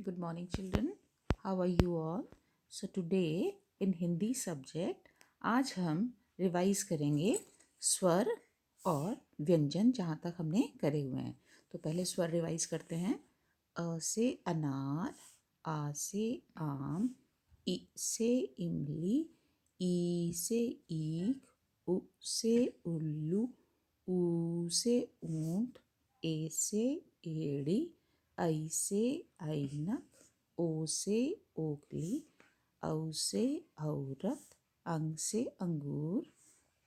Good morning, children. How are you all? So today in Hindi subject आज हम revise करेंगे स्वर और व्यंजन जहाँ तक हमने करे हुए हैं। तो पहले स्वर रिवाइज करते हैं। अ से अनार, आ से आम, इ से इमली, ई से ईख, उ से उल्लू, ऊ से ऊंट, ए से एड़ी, ऐ से ऐनक, ओ से ओखली, औ से औरत, अंग से अंगूर,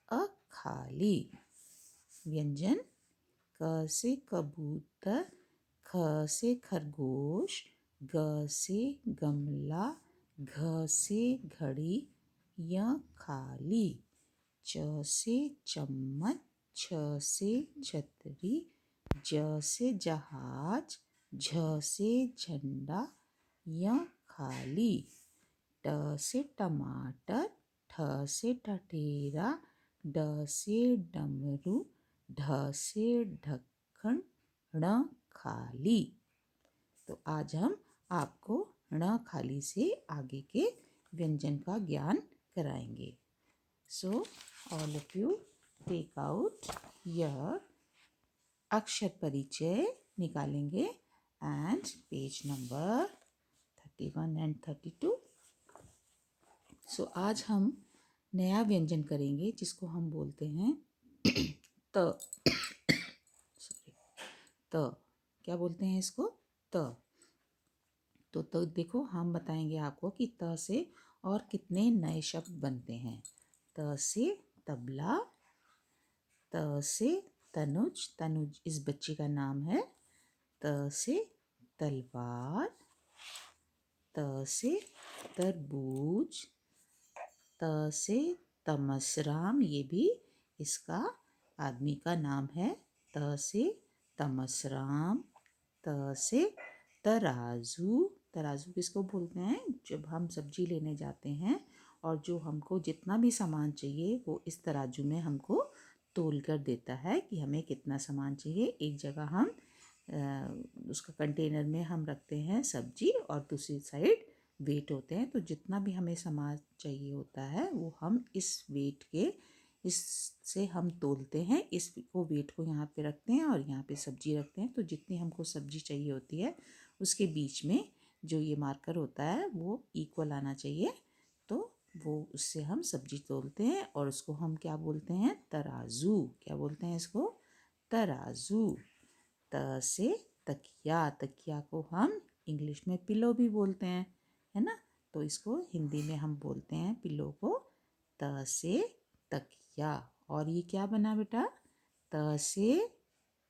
अ खाली। व्यंजन क से कबूतर, ख से खरगोश, ग से गमला, घ से घड़ी, य खाली। च से चम्मच, छ से छतरी, ज से जहाज, झ से झंडा, य खाली। ट से टमाटर, ठ से ठठेरा, ड से डमरू, ढ से ढक्कन, ण खाली। तो आज हम आपको ण खाली से आगे के व्यंजन का ज्ञान कराएंगे। So all of you take out your अक्षर परिचय निकालेंगे and page number 31 and 32। So आज हम नया व्यंजन करेंगे जिसको हम बोलते हैं त। सॉरी, त क्या बोलते हैं इसको? त। तो देखो हम बताएंगे आपको कि त से और कितने नए शब्द बनते हैं। त से तबला, त से तनुज, तनुज इस बच्चे का नाम है। त से तलवार, त से तरबूज, त से तमसराम, ये भी इसका आदमी का नाम है। त से तमसराम, त से तराजू, तराजू किसको बोलते हैं? जब हम सब्जी लेने जाते हैं और जो हमको जितना भी सामान चाहिए वो इस तराजू में हमको तोल कर देता है कि हमें कितना सामान चाहिए। एक जगह हम उसका कंटेनर में हम रखते हैं सब्जी और दूसरी साइड वेट होते हैं। तो जितना भी हमें सामान चाहिए होता है वो हम इस वेट के इससे हम तोलते हैं। इसको वेट को यहाँ पे रखते हैं और यहाँ पे सब्जी रखते हैं। तो जितनी हमको सब्जी चाहिए होती है उसके बीच में जो ये मार्कर होता है वो इक्वल आना चाहिए। तो वो उससे हम सब्जी तोलते हैं और उसको हम क्या बोलते हैं? तराजू। क्या बोलते हैं इसको? तराजू। त से तकिया, तकिया को हम इंग्लिश में पिलो भी बोलते हैं, है ना? तो इसको हिंदी में हम बोलते हैं पिलो को। त से तकिया। और ये क्या बना बेटा? त से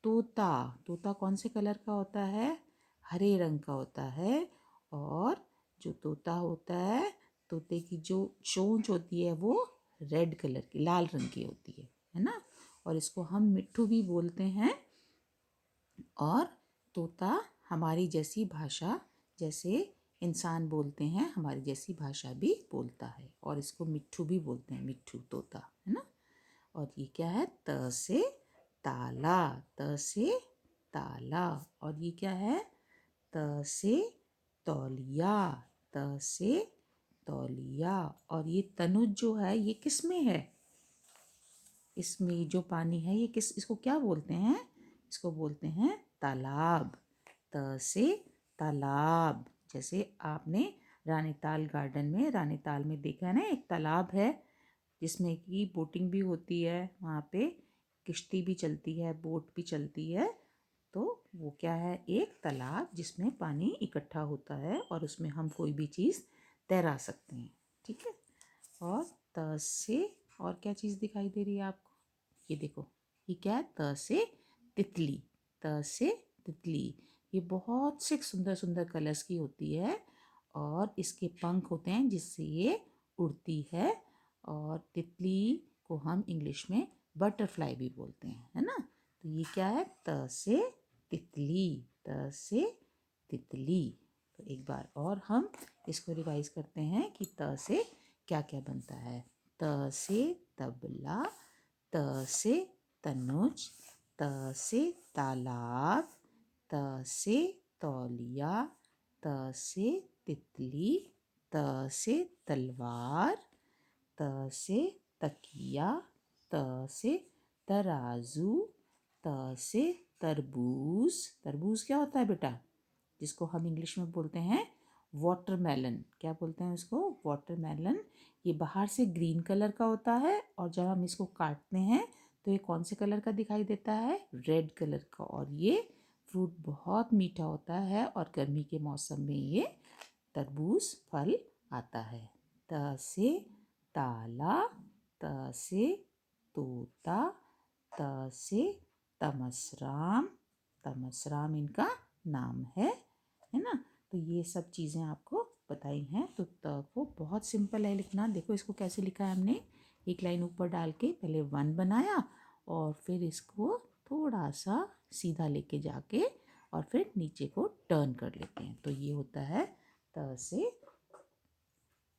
तोता। तोता कौन से कलर का होता है? हरे रंग का होता है। और जो तोता होता है, तोते की जो चोंच होती है वो रेड कलर की, लाल रंग की होती है ना? और इसको हम मिट्ठू भी बोलते हैं। और तोता हमारी जैसी भाषा, जैसे इंसान बोलते हैं हमारी जैसी भाषा भी बोलता है और इसको मिट्ठू भी बोलते हैं, मिट्ठू तोता, है ना? और ये क्या है? त से ताला, त से ताला। और ये क्या है? त से तौलिया, त से तौलिया। और ये तनुज जो है ये किस में है? इसमें जो पानी है ये इसको क्या बोलते हैं? इसको बोलते हैं तालाब। त से तालाब। जैसे आपने रानीताल गार्डन में, रानीताल में देखा है ना, एक तालाब है जिसमें कि बोटिंग भी होती है, वहाँ पे किश्ती भी चलती है, बोट भी चलती है। तो वो क्या है? एक तालाब जिसमें पानी इकट्ठा होता है और उसमें हम कोई भी चीज़ तैरा सकते हैं, ठीक है? और त से और क्या चीज़ दिखाई दे रही है आपको? ये देखो, ये क्या है? त से तितली, त से तितली। ये बहुत से सुंदर सुंदर कलर्स की होती है और इसके पंख होते हैं जिससे ये उड़ती है। और तितली को हम इंग्लिश में बटरफ्लाई भी बोलते हैं, है ना? तो ये क्या है? त से तितली, त से तितली। तो एक बार और हम इसको रिवाइज करते हैं कि त से क्या क्या बनता है। त से तबला, त से तनुज, त से तालाब, त से तौलिया, त से तितली, त से तलवार, त से तकिया, त से तराजू, त से तरबूज। तरबूज क्या होता है बेटा? जिसको हम इंग्लिश में बोलते हैं वाटरमेलन। क्या बोलते हैं उसको? वाटरमेलन। ये बाहर से ग्रीन कलर का होता है और जब हम इसको काटते हैं तो ये कौन से कलर का दिखाई देता है? रेड कलर का। और ये फ्रूट बहुत मीठा होता है और गर्मी के मौसम में ये तरबूज फल आता है। त से ताला, त से तोता, त से तमसराम। तमसराम इनका नाम है ना? तो ये सब चीज़ें आपको बताई हैं। तो त को बहुत सिंपल है लिखना। देखो इसको कैसे लिखा है हमने। एक लाइन ऊपर डाल के पहले 1 बनाया और फिर इसको थोड़ा सा सीधा लेके जाके और फिर नीचे को टर्न कर लेते हैं। तो ये होता है त से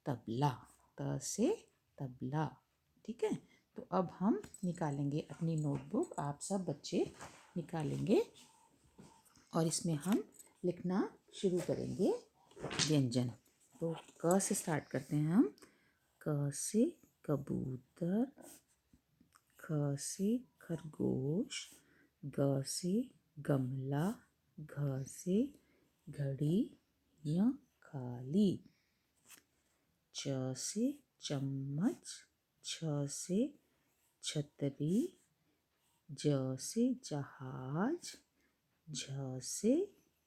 तबला। त से तबला। ठीक है। तो अब हम निकालेंगे अपनी नोटबुक। आप सब बच्चे निकालेंगे और इसमें हम लिखना शुरू करेंगे व्यंजन। तो क से स्टार्ट करते हैं हम। क से कबूतर, ख से खरगोश, ग से गमला, घ से घड़ी या खाली, च से चम्मच, छ से छतरी, ज से जहाज, झ से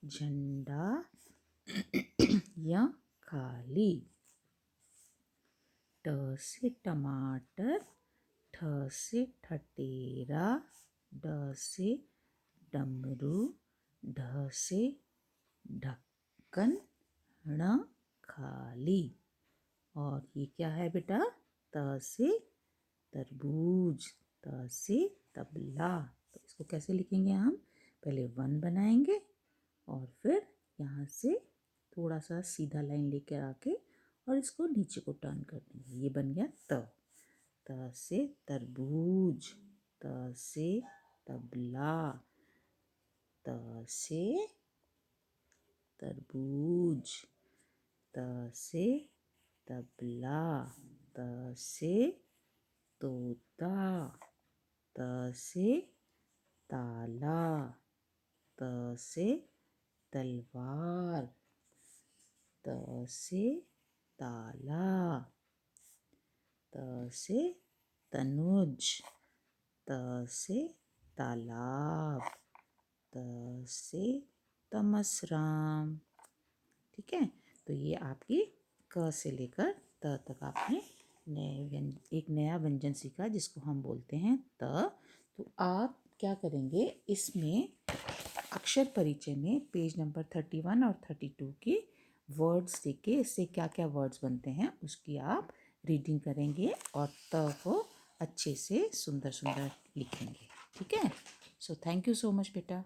झंडा या खाली, ट से टमाटर, ठ से ठठेरा, ड से डमरू, ढ से ढक्कन, ण खाली। और ये क्या है बेटा? त से तरबूज, त से तबला। तो इसको कैसे लिखेंगे हम? पहले 1 बनाएंगे और फिर यहाँ से थोड़ा सा सीधा लाइन लेकर आके और इसको नीचे को टर्न कर देंगे। ये बन गया त। त से तरबूज, त से तबला, त से तरबूज, त से तबला, त से तोता, त से ताला, त से तलवार, त से ताला, त से तनुज, त से तालाब, त से तमसराम। ठीक है। तो ये आपकी क से लेकर त तक आपने एक नया व्यंजन सीखा जिसको हम बोलते हैं त। तो आप क्या करेंगे इसमें अक्षर परिचय में पेज नंबर 31 और 32 के वर्ड्स देके इससे क्या क्या वर्ड्स बनते हैं उसकी आप रीडिंग करेंगे और त को अच्छे से सुंदर सुंदर लिखेंगे। ठीक है। So thank you so much बेटा।